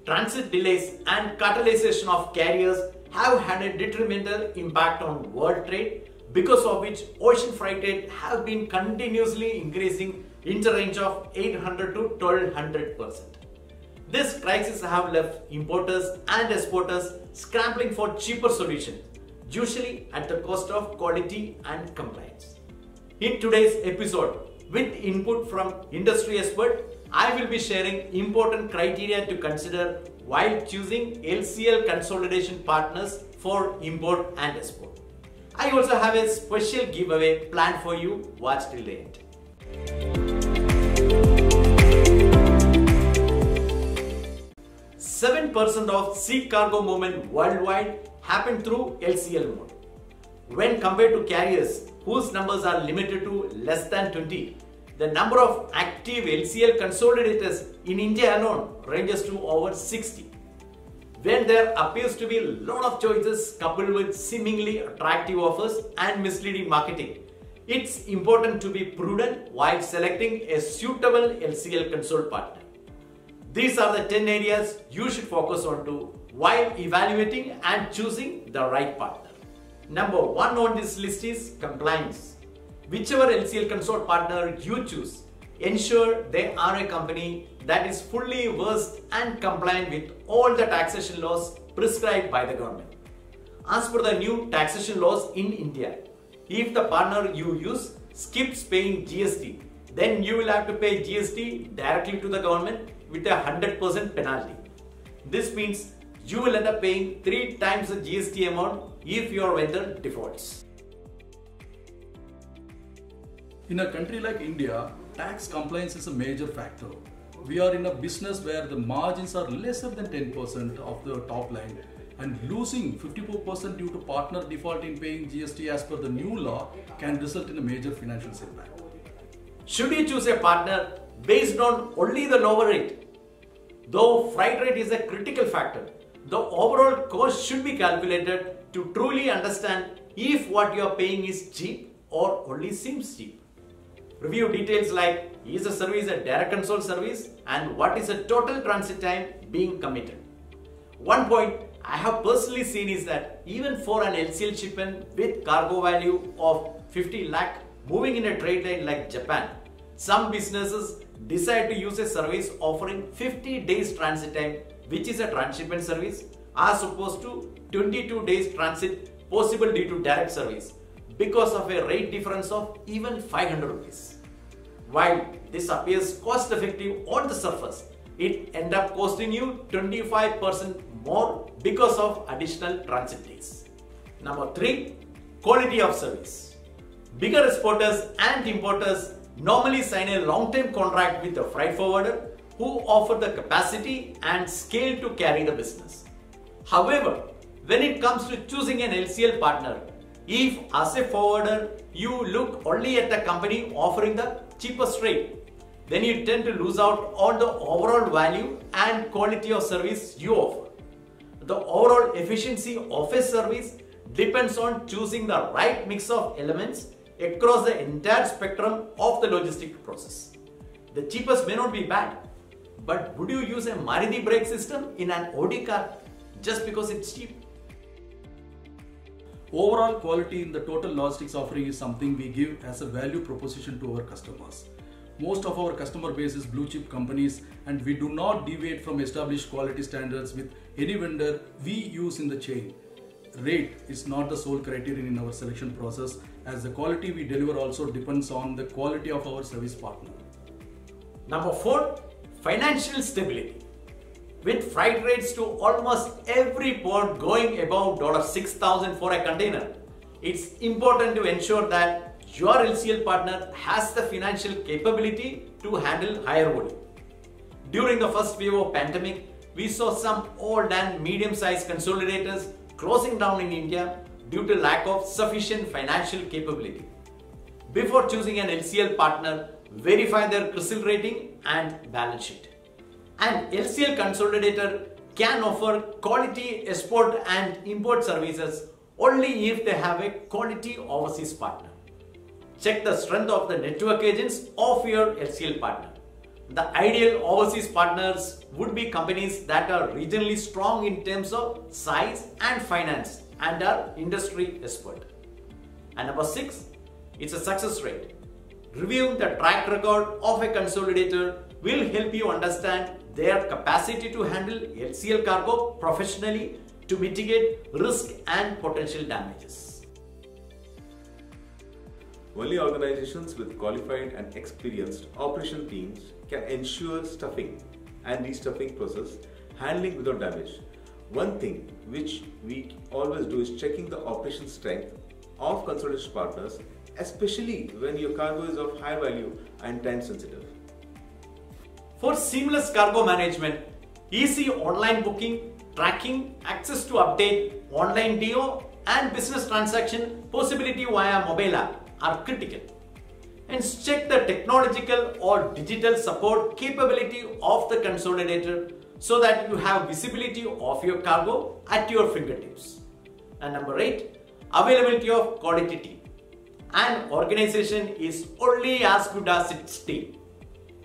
transit delays and cartelization of carriers have had a detrimental impact on world trade, because of which ocean freight rate have been continuously increasing in the range of 800 to 1200%. This crisis have left importers and exporters scrambling for cheaper solutions, usually at the cost of quality and compliance. In today's episode, with input from industry expert, I will be sharing important criteria to consider while choosing LCL consolidation partners for import and export. I also have a special giveaway planned for you. Watch till the end. % of sea cargo movement worldwide happen through LCL mode. When compared to carriers whose numbers are limited to less than 20, the number of active LCL consolidators in India alone ranges to over 60. When there appears to be a lot of choices coupled with seemingly attractive offers and misleading marketing, it's important to be prudent while selecting a suitable LCL console partner. These are the 10 areas you should focus on while evaluating and choosing the right partner. Number 1 on this list is compliance. Whichever LCL console partner you choose, ensure they are a company that is fully versed and compliant with all the taxation laws prescribed by the government. As per the new taxation laws in India, if the partner you use skips paying GST, then you will have to pay GST directly to the government with a 100% penalty. This means you will end up paying 3 times the GST amount if your vendor defaults. In a country like India, tax compliance is a major factor. We are in a business where the margins are lesser than 10% of the top line, and losing 54% due to partner default in paying GST as per the new law can result in a major financial setback. Should you choose a partner based on only the lower rate? Though freight rate is a critical factor, the overall cost should be calculated to truly understand if what you are paying is cheap or only seems cheap. Review details like, is the service a direct console service and what is the total transit time being committed. One point I have personally seen is that even for an LCL shipment with cargo value of 50 lakh moving in a trade lane like Japan, some businesses decide to use a service offering 50 days transit time, which is a transshipment service, as opposed to 22 days transit possible due to direct service, because of a rate difference of even 500 rupees. While this appears cost effective on the surface, it ends up costing you 25% more because of additional transit days. Number 3, quality of service. Bigger exporters and importers normally sign a long-term contract with a freight forwarder who offer the capacity and scale to carry the business. However, when it comes to choosing an LCL partner, if as a forwarder you look only at the company offering the cheapest rate, then you tend to lose out on the overall value and quality of service you offer. The overall efficiency of a service depends on choosing the right mix of elements across the entire spectrum of the logistic process. The cheapest may not be bad, but would you use a Maruti brake system in an Audi car just because it's cheap? Overall quality in the total logistics offering is something we give as a value proposition to our customers. Most of our customer base is blue chip companies, and we do not deviate from established quality standards with any vendor we use in the chain. Rate is not the sole criterion in our selection process, as the quality we deliver also depends on the quality of our service partner. Number 4, financial stability. With freight rates to almost every port going above $6,000 for a container, it's important to ensure that your LCL partner has the financial capability to handle higher volume. During the first wave of pandemic, we saw some old and medium-sized consolidators closing down in India due to lack of sufficient financial capability. Before choosing an LCL partner, verify their CRISIL rating and balance sheet. An LCL consolidator can offer quality export and import services only if they have a quality overseas partner. Check the strength of the network agents of your LCL partner. The ideal overseas partners would be companies that are regionally strong in terms of size and finance and are industry expert. And number 6, it's a success rate. Reviewing the track record of a consolidator will help you understand their capacity to handle LCL cargo professionally to mitigate risk and potential damages. Only organizations with qualified and experienced operation teams can ensure stuffing and restuffing process handling without damage. One thing which we always do is checking the operation strength of consolidation partners, especially when your cargo is of high value and time sensitive. For seamless cargo management, easy online booking, tracking, access to update, online DO and business transaction possibility via mobile app are critical. And check the technological or digital support capability of the consolidator so that you have visibility of your cargo at your fingertips. And number 8, availability of quality team. An organization is only as good as its team.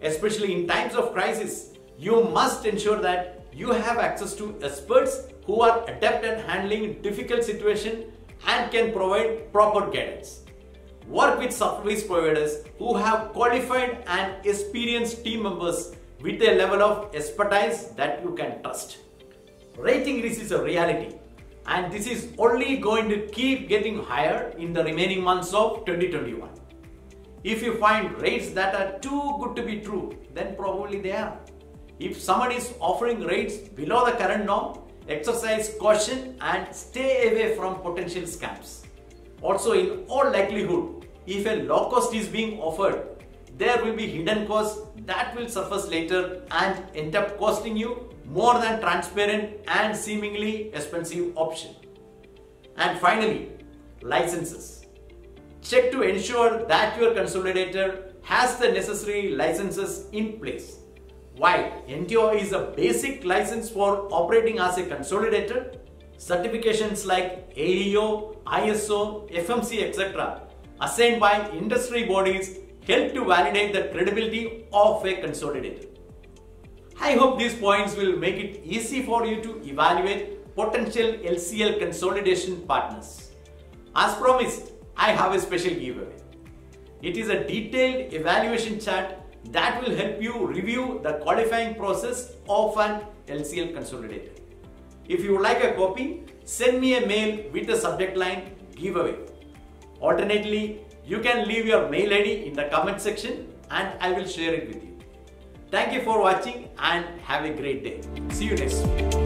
Especially in times of crisis, you must ensure that you have access to experts who are adept at handling difficult situations and can provide proper guidance. Work with service providers who have qualified and experienced team members with a level of expertise that you can trust. Rating risk is a reality, and this is only going to keep getting higher in the remaining months of 2021. If you find rates that are too good to be true, then probably they are. If someone is offering rates below the current norm, exercise caution and stay away from potential scams. Also, in all likelihood, if a low cost is being offered, there will be hidden costs that will surface later and end up costing you more than transparent and seemingly expensive option. And finally, licenses. Check to ensure that your consolidator has the necessary licenses in place. While NTO is a basic license for operating as a consolidator, certifications like AEO, ISO, FMC, etc. assigned by industry bodies help to validate the credibility of a consolidator. I hope these points will make it easy for you to evaluate potential LCL consolidation partners. As promised, I have a special giveaway. It is a detailed evaluation chart that will help you review the qualifying process of an LCL consolidator. If you would like a copy, send me a mail with the subject line giveaway. Alternately, you can leave your mail ID in the comment section and I will share it with you. Thank you for watching and have a great day. See you next week.